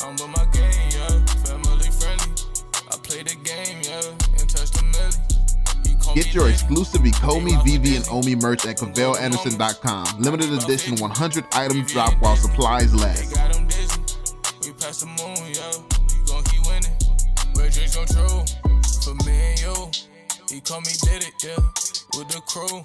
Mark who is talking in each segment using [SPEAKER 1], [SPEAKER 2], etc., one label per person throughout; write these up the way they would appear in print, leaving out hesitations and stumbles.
[SPEAKER 1] I'm with my game, yeah. Family friendly. I play the game, yeah. And touch the milli.
[SPEAKER 2] Get your exclusive Ecomi, VeVe, and Omi merch at CavellAnderson.com. Limited edition 100 items drop while supplies last.
[SPEAKER 1] Got them dizzy. We pass the moon, yo. We gon' keep winning. Red dreams come true. For me and you. Ecomi did it, yeah. With the crew.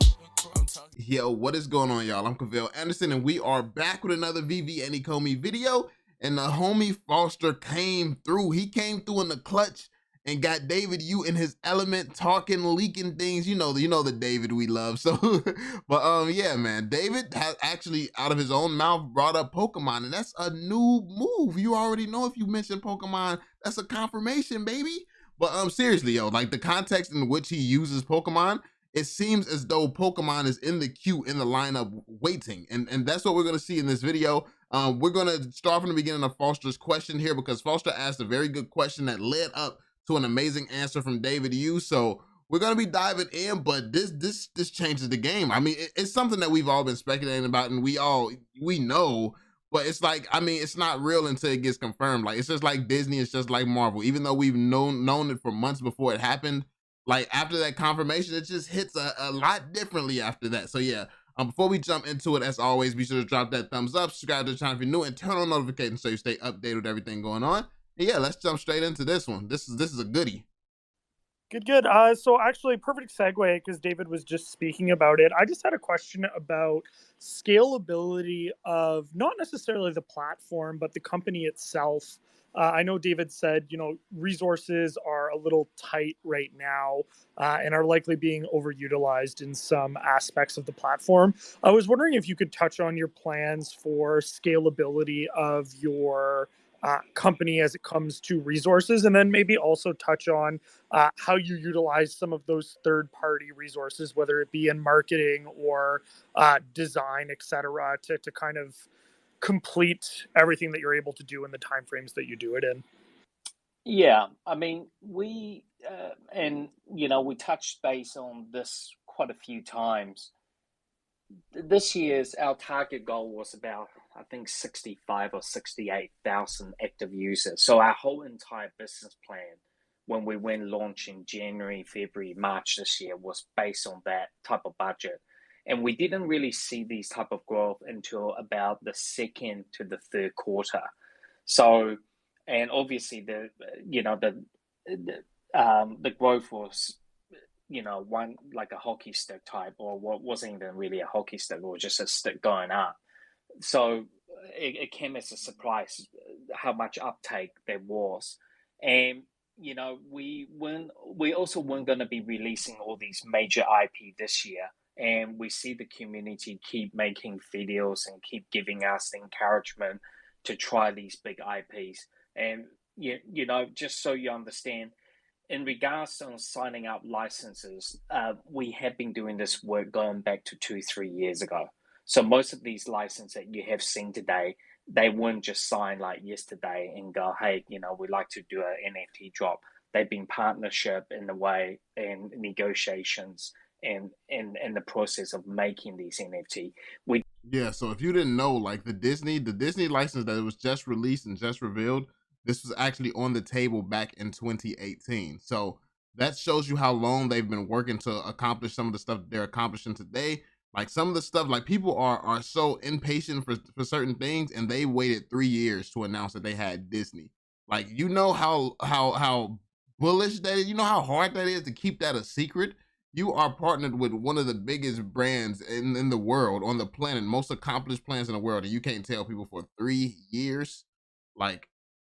[SPEAKER 2] Yo, what is going on, y'all? I'm Cavell Anderson, and we are back with another VeVe and Ecomi video. And the homie Foster came through. He came through in the clutch and got David U in his element, talking, leaking things. You know the David we love. So, but yeah, man, David has actually out of his own mouth brought up Pokemon, and that's a new move. You already know if you mention Pokemon, that's a confirmation, baby. But seriously, yo, like the context in which he uses Pokemon, it seems as though Pokemon is in the queue, in the lineup, waiting, and that's what we're gonna see in this video. We're gonna start from the beginning of Foster's question here, because Foster asked a very good question that led up to an amazing answer from David U. So we're gonna be diving in, but this changes the game. I mean, it's something that we've all been speculating about, and we know, but it's like, I mean, it's not real until it gets confirmed. Like, it's just like Disney, it's just like Marvel. Even though we've known it for months before it happened, like after that confirmation, it just hits a lot differently after that. So yeah, before we jump into it, as always, be sure to drop that thumbs up, subscribe to the channel if you're new, and turn on notifications so you stay updated with everything going on. And yeah, let's jump straight into this one. This is a goodie.
[SPEAKER 3] Good. So actually, perfect segue, because David was just speaking about it. I just had a question about scalability of not necessarily the platform, but the company itself. I know David said, resources are a little tight right now and are likely being overutilized in some aspects of the platform. I was wondering if you could touch on your plans for scalability of your company as it comes to resources, and then maybe also touch on how you utilize some of those third-party resources, whether it be in marketing or design, etc., to kind of complete everything that you're able to do in the timeframes that you do it in.
[SPEAKER 4] Yeah, I mean, we we touched base on this quite a few times. This year's our target goal was about, I think, 65 or 68,000 active users. So our whole entire business plan, when we went launch in January, February, March this year, was based on that type of budget. And we didn't really see these type of growth until about the second to the third quarter. So, and obviously the growth was, one like a hockey stick type, or what wasn't even really a hockey stick, or just a stick going up. So it came as a surprise how much uptake there was. And we also weren't going to be releasing all these major IP this year. And we see the community keep making videos and keep giving us the encouragement to try these big IPs. And, just so you understand, in regards to signing up licenses, we have been doing this work going back to 2-3 years ago. So most of these licenses that you have seen today, they weren't just signed like yesterday and go, hey, we'd like to do an NFT drop. They've been partnership in a way, and negotiations and the process of making these NFT.
[SPEAKER 2] Yeah, so if you didn't know, like the Disney license that was just released and just revealed, this was actually on the table back in 2018. So that shows you how long they've been working to accomplish some of the stuff that they're accomplishing today. Like some of the stuff, like people are so impatient for certain things, and they waited 3 years to announce that they had Disney. Like, how bullish that is, how hard that is to keep that a secret. You are partnered with one of the biggest brands in the world, on the planet, most accomplished plans in the world, and you can't tell people for 3 years. Like,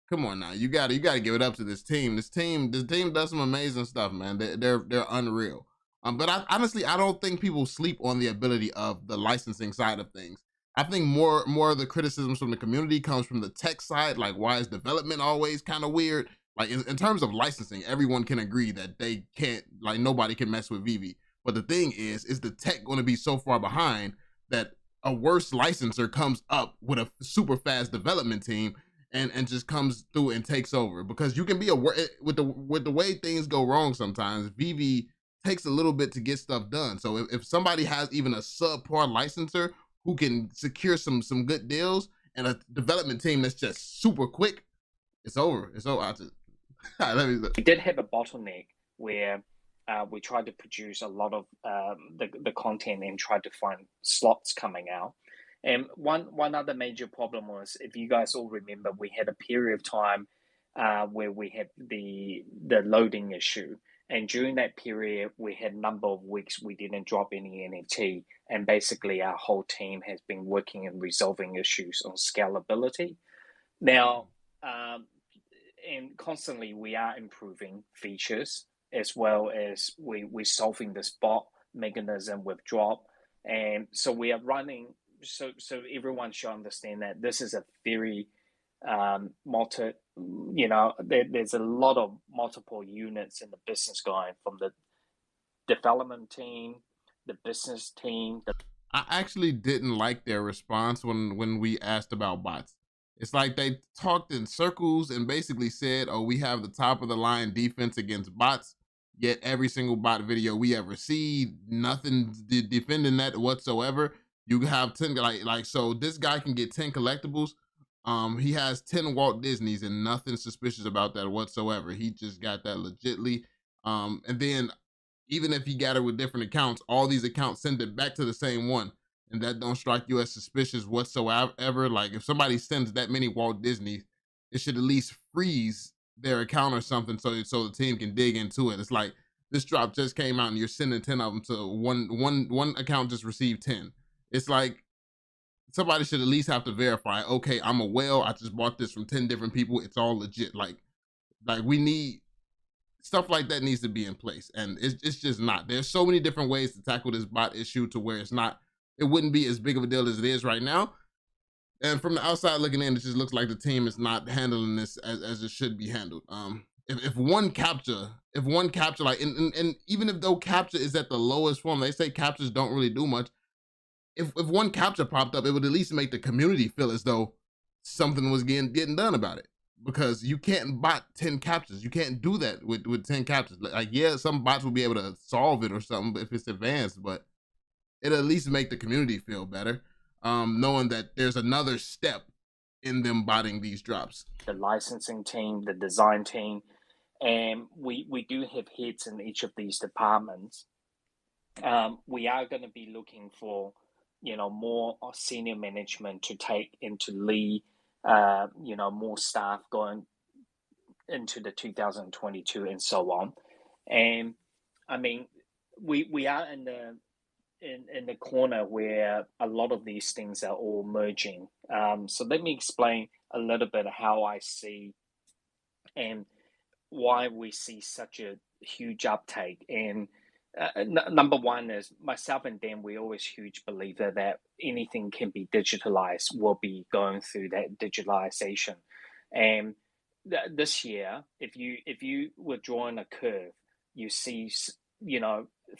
[SPEAKER 2] come on now, you gotta give it up to this team. This team does some amazing stuff, man. They're unreal. But honestly, I don't think people sleep on the ability of the licensing side of things. I think more of the criticisms from the community comes from the tech side. Like, why is development always kind of weird? Like in terms of licensing, everyone can agree that they can't, like nobody can mess with VeVe. But the thing is the tech going to be so far behind that a worse licensor comes up with a super fast development team and just comes through and takes over? Because you can be with the way things go wrong sometimes, VeVe takes a little bit to get stuff done. So if somebody has even a subpar licensor who can secure some good deals, and a development team that's just super quick, It's over. It's over. I just, let me.
[SPEAKER 4] We did have a bottleneck where we tried to produce a lot of the content and tried to find slots coming out. And one other major problem was, if you guys all remember, we had a period of time where we had the loading issue. And during that period, we had a number of weeks we didn't drop any NFT. And basically, our whole team has been working and resolving issues on scalability. Now, and constantly we are improving features, as well as we're solving this bot mechanism with drop. And so we are running, so everyone should understand that this is a very there's a lot of multiple units in the business going, from the development team, the business team.
[SPEAKER 2] I actually didn't like their response when we asked about bots. It's like they talked in circles and basically said, "Oh, we have the top of the line defense against bots." Yet every single bot video we ever see, nothing defending that whatsoever. You have 10 like so this guy can get 10 collectibles. He has 10 Walt Disneys and nothing suspicious about that whatsoever. He just got that legitly. And then even if he got it with different accounts, all these accounts send it back to the same one. And that don't strike you as suspicious whatsoever. Like if somebody sends that many Walt Disney, it should at least freeze their account or something so the team can dig into it. It's like this drop just came out and you're sending 10 of them to one account just received 10. It's like somebody should at least have to verify, okay, I'm a whale, I just bought this from 10 different people, it's all legit. Like we need stuff like that needs to be in place, and it's just not. There's so many different ways to tackle this bot issue to where it wouldn't be as big of a deal as it is right now. And from the outside looking in, it just looks like the team is not handling this as it should be handled. If one capture, like, and even if though capture is at the lowest form, they say captures don't really do much. If one capture popped up, it would at least make the community feel as though something was getting done about it. Because you can't bot 10 captures. You can't do that with 10 captures. Like, yeah, some bots will be able to solve it or something if it's advanced, but it'll at least make the community feel better, knowing that there's another step in them botting these drops.
[SPEAKER 4] The licensing team, the design team, and we do have heads in each of these departments. We are going to be looking for, more senior management to take into lead, more staff going into the 2022 and so on. And I mean, we are in the corner where a lot of these things are all merging. So let me explain a little bit how I see and why we see such a huge uptake. And number one is, myself and Dan, we're always huge believer that anything can be digitalized will be going through that digitalization. And this year, if you were drawing a curve, you see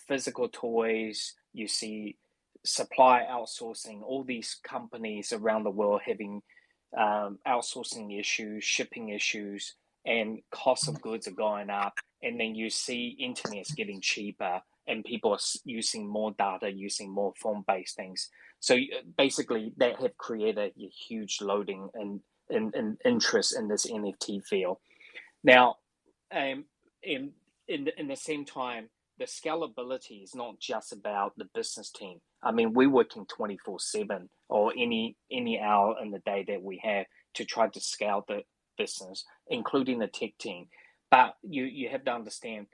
[SPEAKER 4] physical toys, you see supply outsourcing, all these companies around the world having outsourcing issues, shipping issues, and cost of goods are going up. And then you see internet's getting cheaper and people are using more data, using more phone-based things. So basically that have created a huge loading and interest in this NFT field. Now, in the same time, the scalability is not just about the business team. I mean, we're working 24/7 or any hour in the day that we have to try to scale the business, including the tech team. But you have to understand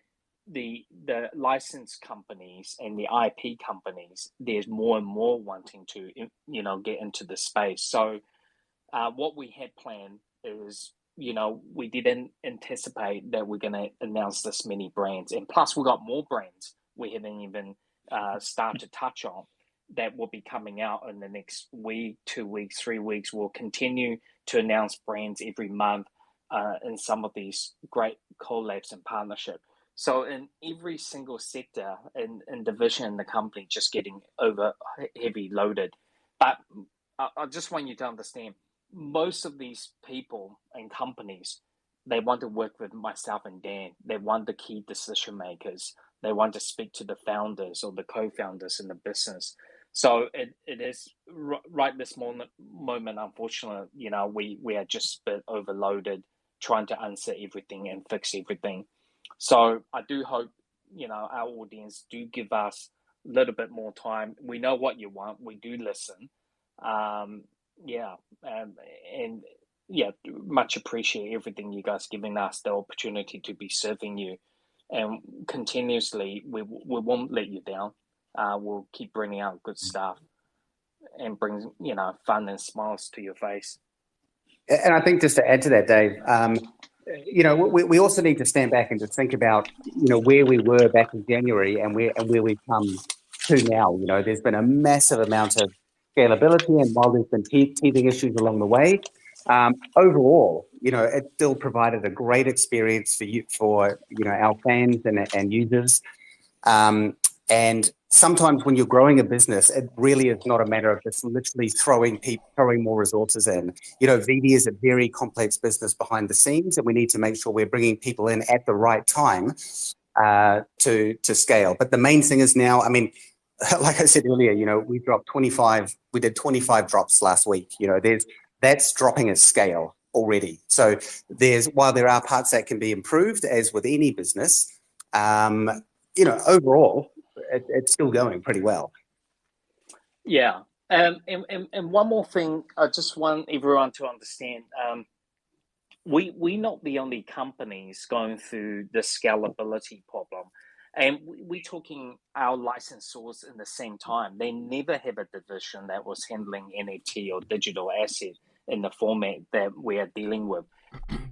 [SPEAKER 4] the license companies and the IP companies, there's more and more wanting to get into the space. So what we had planned is, we didn't anticipate that we're going to announce this many brands, and plus we got more brands we haven't even started to touch on that will be coming out in the next week, 2 weeks, 3 weeks. We'll continue to announce brands every month in some of these great collabs and partnership. So in every single sector and division in the company, just getting over heavy loaded. But I just want you to understand, most of these people and companies, they want to work with myself and Dan. They want the key decision makers. They want to speak to the founders or the co-founders in the business. So it is right this moment, unfortunately, we are just a bit overloaded trying to answer everything and fix everything. So I do hope, our audience do give us a little bit more time. We know what you want. We do listen. Yeah, and yeah, much appreciate everything you guys giving us the opportunity to be serving you, and continuously we won't let you down. We'll keep bringing out good stuff and bring fun and smiles to your face.
[SPEAKER 5] And I think just to add to that, Dave, we also need to stand back and just think about where we were back in January and where we've come to now. There's been a massive amount of scalability, and while there's been teething issues along the way, overall, it still provided a great experience for our fans and users. And sometimes when you're growing a business, it really is not a matter of just literally throwing more resources in. VeVe is a very complex business behind the scenes, and we need to make sure we're bringing people in at the right time to scale. But the main thing is now, I mean, like I said earlier, we did 25 drops last week. That's dropping at scale already. So while there are parts that can be improved, as with any business, overall, it's still going pretty well.
[SPEAKER 4] Yeah. And one more thing, I just want everyone to understand, we're not the only companies going through the scalability problem. And we're talking our licensors in the same time. They never have a division that was handling NFT or digital asset in the format that we are dealing with.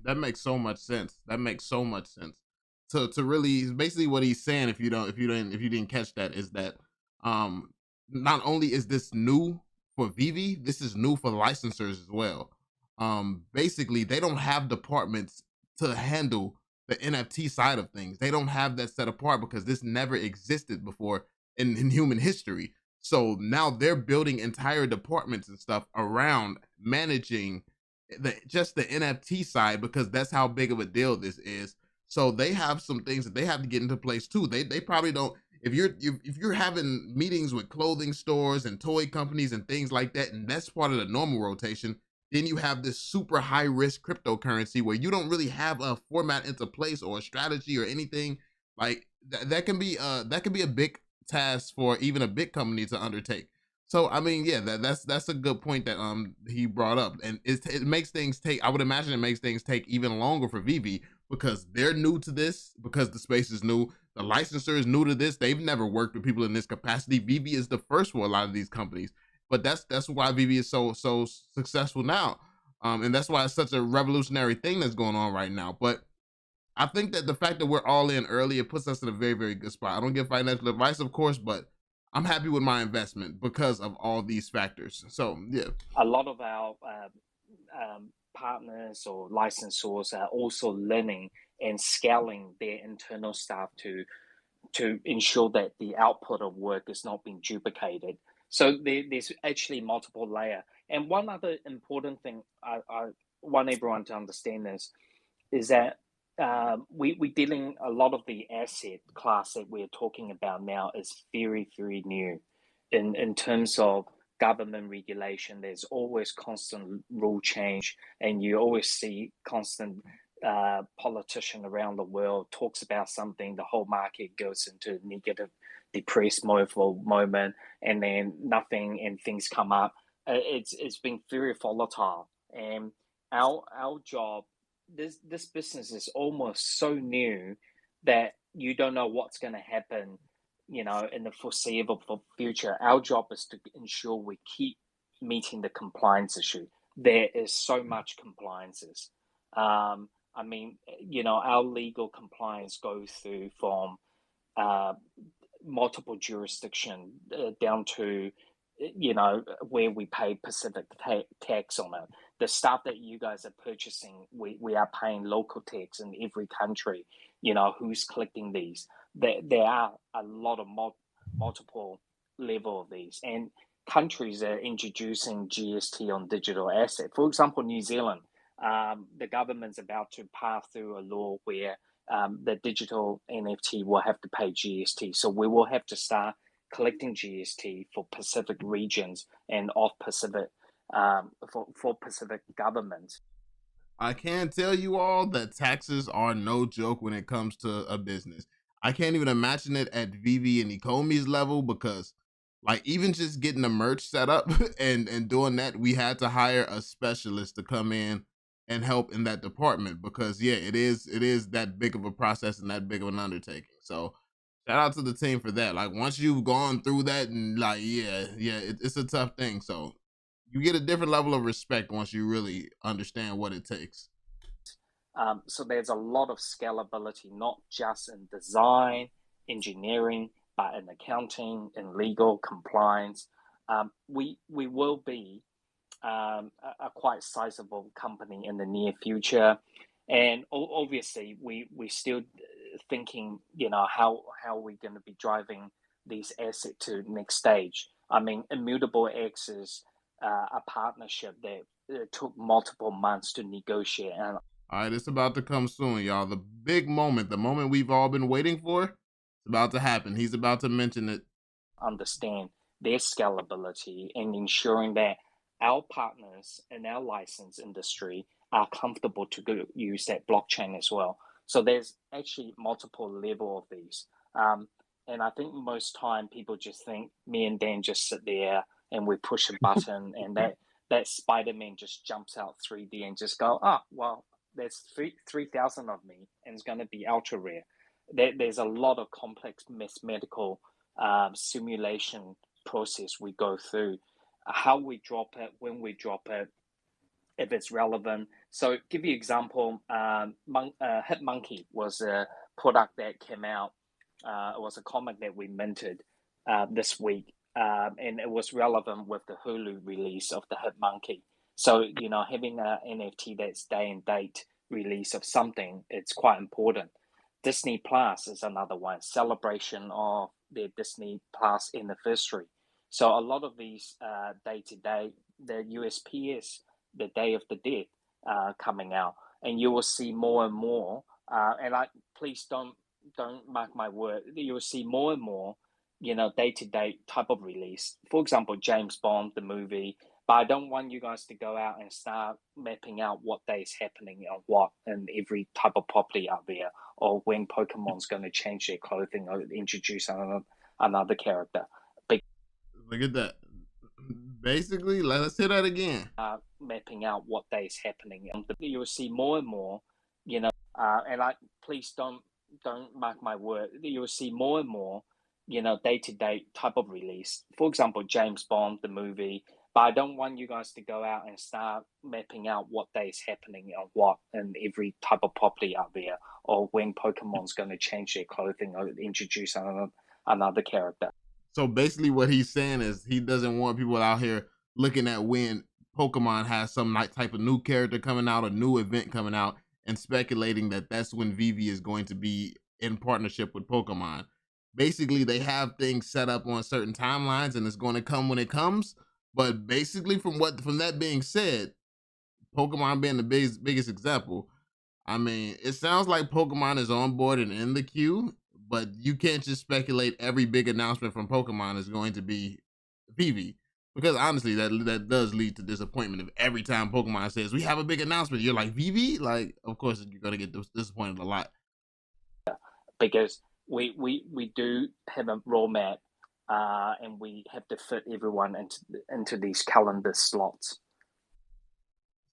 [SPEAKER 2] That makes so much sense. To really, basically what he's saying, if you didn't catch that, is that not only is this new for VeVe, this is new for licensors as well. Basically they don't have departments to handle the NFT side of things. They don't have that set apart because this never existed before in human history. So now they're building entire departments and stuff around managing just the NFT side, because that's how big of a deal this is. So they have some things that they have to get into place too. They probably don't. If you're having meetings with clothing stores and toy companies and things like that, and that's part of the normal rotation, then you have this super high risk cryptocurrency where you don't really have a format into place or a strategy or anything. Like that can be a big task for even a big company to undertake. So I mean, yeah, that's a good point that he brought up, and it makes things take. I would imagine it makes things take even longer for VeVe because they're new to this, because the space is new. The licensor is new to this. They've never worked with people in this capacity. VeVe is the first for a lot of these companies, but that's why VeVe is so successful now, and that's why it's such a revolutionary thing that's going on right now. But I think that the fact that we're all in early, it puts us in a very, very good spot. I don't give financial advice, of course, but I'm happy with my investment because of all these factors. So yeah,
[SPEAKER 4] a lot of our partners or licensors are also learning and scaling their internal staff to ensure that the output of work is not being duplicated. So there's actually multiple layer. And one other important thing I want everyone to understand is that we're dealing, a lot of the asset class that we're talking about now is very, very new in terms of government regulation. There's always constant rule change, and you always see constant politician around the world talks about something, the whole market goes into negative, depressed mode for a moment, and then nothing, and things come up. It's been very volatile, and our job, this business is almost so new that you don't know what's going to happen, in the foreseeable future. Our job is to ensure we keep meeting the compliance issue. There is so much compliances. I mean, our legal compliance goes through from multiple jurisdiction down to, where we pay Pacific tax on it. The stuff that you guys are purchasing, we are paying local tax in every country. Who's collecting these? There are a lot of multiple level of these, and countries are introducing GST on digital asset. For example, New Zealand, the government's about to pass through a law where the digital NFT will have to pay GST. So we will have to start collecting GST for Pacific regions and off Pacific for Pacific governments.
[SPEAKER 2] I can tell you all that taxes are no joke when it comes to a business. I can't even imagine it at VeVe and Ecomi's level, because like even just getting the merch set up and doing that, we had to hire a specialist to come in and help in that department, because yeah, it is that big of a process and that big of an undertaking. So shout out to the team for that. Like once you've gone through that, and like it's a tough thing. So you get a different level of respect once you really understand what it takes.
[SPEAKER 4] So there's a lot of scalability, not just in design, engineering, but in accounting, in legal, compliance. We will be a quite sizable company in the near future, and obviously we still thinking, how we're going to be driving these assets to next stage. I mean, Immutable X is a partnership that took multiple months to negotiate, and
[SPEAKER 2] All right, it's about to come soon, y'all. The big moment, the moment we've all been waiting for, it's about to happen. He's about to mention it.
[SPEAKER 4] understand their scalability and ensuring that our partners in our license industry are comfortable to go use that blockchain as well. So there's actually multiple level of these. And I think most time people just think me and Dan just sit there and we push a button and that Spider-Man just jumps out 3D and just go, oh, well, there's 3,000 of me and it's going to be ultra rare. There's a lot of complex mathematical simulation process we go through, how we drop it, when we drop it, if it's relevant. So give you example, Hit Monkey was a product that came out. It was a comic that we minted this week, and it was relevant with the Hulu release of the Hit Monkey. So having an NFT that's day and date release of something, it's quite important. Disney Plus is another one, celebration of their Disney Plus anniversary. So a lot of these day to day, the USP is the Day of the Dead coming out, and you will see more and more. Please don't mark my word. You will see more and more, day to day type of release. For example, James Bond the movie. But I don't want you guys to go out and start mapping out what day is happening on what in every type of property out there, or when Pokemon's going to change their clothing or introduce another character.
[SPEAKER 2] Look at that. Basically, let's hear that again.
[SPEAKER 4] Mapping out what day is happening. You will see more and more, please don't mark my word. You will see more and more, day to day type of release. For example, James Bond the movie. But I don't want you guys to go out and start mapping out what day is happening on what in every type of property out there, or when Pokemon's going to change their clothing or introduce another character.
[SPEAKER 2] So basically what he's saying is he doesn't want people out here looking at when Pokemon has some type of new character coming out, a new event coming out, and speculating that that's when VeVe is going to be in partnership with Pokemon. Basically, they have things set up on certain timelines and it's going to come when it comes. But basically, from that being said, Pokemon being the biggest example, I mean, it sounds like Pokemon is on board and in the queue, but you can't just speculate every big announcement from Pokemon is going to be VeVe, because honestly, that does lead to disappointment. If every time Pokemon says we have a big announcement, you're like VeVe, like of course you're gonna get disappointed a lot.
[SPEAKER 4] Because we do have a roadmap, and we have to fit everyone into these calendar slots.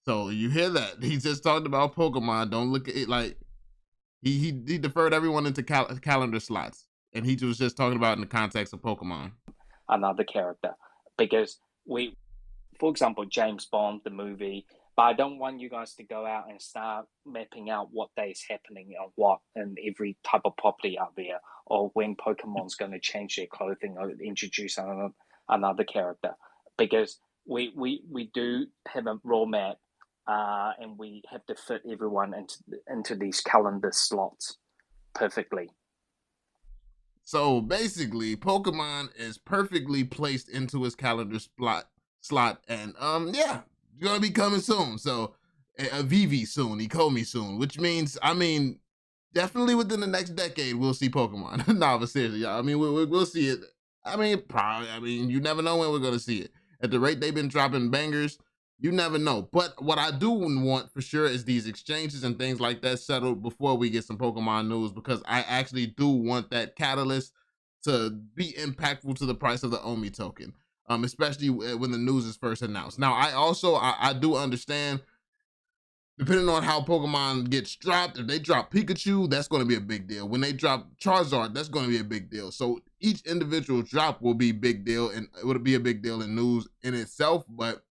[SPEAKER 2] So you hear that? He just talked about Pokemon. Don't look at it like he deferred everyone into calendar slots, and he was just talking about in the context of Pokemon.
[SPEAKER 4] Another character, because for example, James Bond the movie. But I don't want you guys to go out and start mapping out what day is happening on what in every type of property out there, or when Pokemon's going to change their clothing or introduce another character. Because we do have a roadmap, and we have to fit everyone into these calendar slots perfectly.
[SPEAKER 2] So basically, Pokemon is perfectly placed into his calendar slot, and yeah, it's gonna be coming soon. So a VeVe soon, Ecomi soon, which means, I mean, definitely within the next decade we'll see Pokemon. Nah, but seriously, y'all, I mean, we'll see it. I mean, probably. I mean, you never know when we're gonna see it. At the rate they've been dropping bangers, You never know. But what I do want for sure is these exchanges and things like that settled before we get some Pokemon news, because I actually do want that catalyst to be impactful to the price of the Omi token, especially when the news is first announced. Now, I do understand, depending on how Pokemon gets dropped, if they drop Pikachu, that's going to be a big deal. When they drop Charizard, that's going to be a big deal. So each individual drop will be big deal, and it would be a big deal in news in itself. But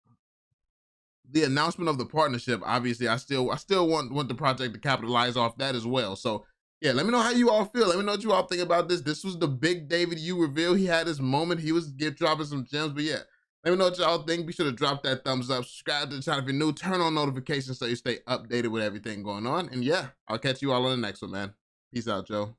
[SPEAKER 2] the announcement of the partnership, obviously, I still want the project to capitalize off that as well. So yeah, let me know how you all feel. Let me know what you all think about this. This was the big David Yu reveal. He had his moment. He was dropping some gems, but yeah. Let me know what y'all think. Be sure to drop that thumbs up. Subscribe to the channel if you're new. Turn on notifications so you stay updated with everything going on. And yeah, I'll catch you all on the next one, man. Peace out, Joe.